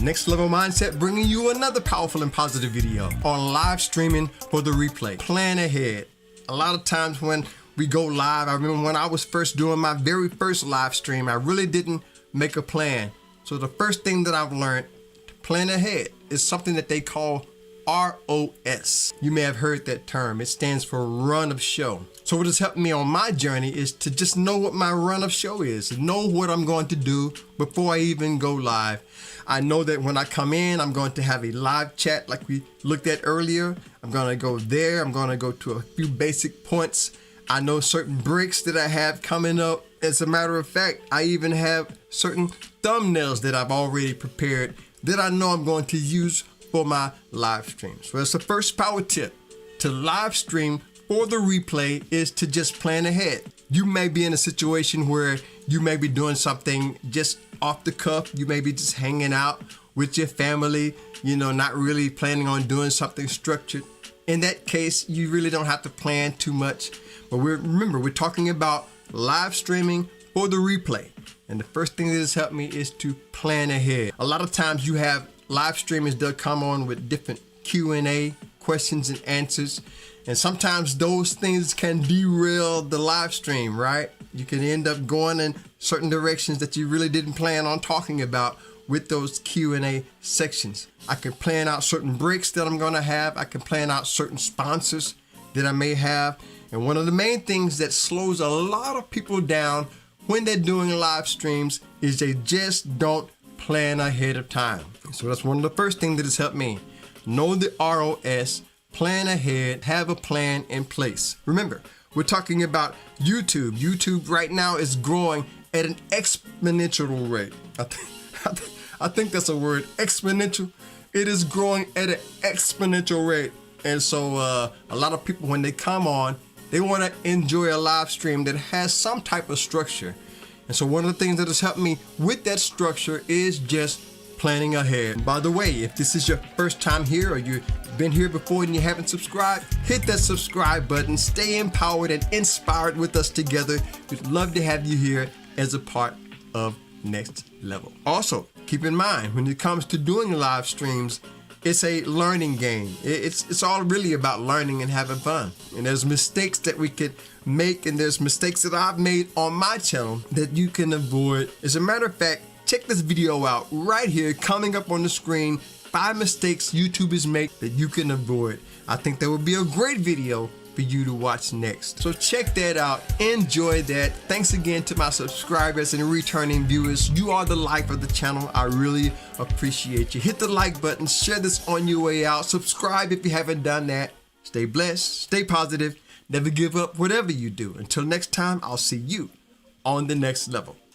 Next Level Mindset, bringing you another powerful and positive video on live streaming for the replay. Plan ahead. A lot of times when we go live, I remember when I was first doing my very first live stream, I really didn't make a plan. So the first thing that I've learned to plan ahead is something that they call R.O.S. You may have heard that term. It stands for run of show. So what has helped me on my journey is to just know what my run of show is, know what I'm going to do before I even go live. I know that when I come in, I'm going to have a live chat like we looked at earlier. I'm going to go there. I'm going to go to a few basic points. I know certain breaks that I have coming up. As a matter of fact, I even have certain thumbnails that I've already prepared that I know I'm going to use for my live streams. So that's the first power tip to live stream for the replay, is to just plan ahead. You may be in a situation where you may be doing something just off the cuff. You may be just hanging out with your family, not really planning on doing something structured. In that case, you really don't have to plan too much. But remember, we're talking about live streaming for the replay. And the first thing that has helped me is to plan ahead. A lot of times you have live streamers that come on with different Q&A, questions and answers. And sometimes those things can derail the live stream, right? You can end up going in certain directions that you really didn't plan on talking about with those Q&A sections. I can plan out certain breaks that I'm gonna have. I can plan out certain sponsors that I may have. And one of the main things that slows a lot of people down when they're doing live streams is they just don't plan ahead of time. So that's one of the first things that has helped me. Know the R.O.S, plan ahead, have a plan in place. Remember, we're talking about YouTube. YouTube right now is growing at an exponential rate. I think that's a word, exponential. It is growing at an exponential rate. And so a lot of people, when they come on, they want to enjoy a live stream that has some type of structure. And so one of the things that has helped me with that structure is just planning ahead. And by the way, if this is your first time here or you've been here before and you haven't subscribed, hit that subscribe button. Stay empowered and inspired with us together. We'd love to have you here as a part of Next Level. Also, keep in mind, when it comes to doing live streams, it's a learning game. It's all really about learning and having fun. And there's mistakes that we could make, and there's mistakes that I've made on my channel that you can avoid. As a matter of fact, check this video out right here, coming up on the screen, 5 mistakes YouTubers make that you can avoid. I think that would be a great video for you to watch next. So check that out, enjoy that. Thanks again to my subscribers and returning viewers. You are the life of the channel. I really appreciate you. Hit the like button, share this on your way out, subscribe if you haven't done that. Stay blessed, stay positive, never give up whatever you do. Until next time, I'll see you on the next level.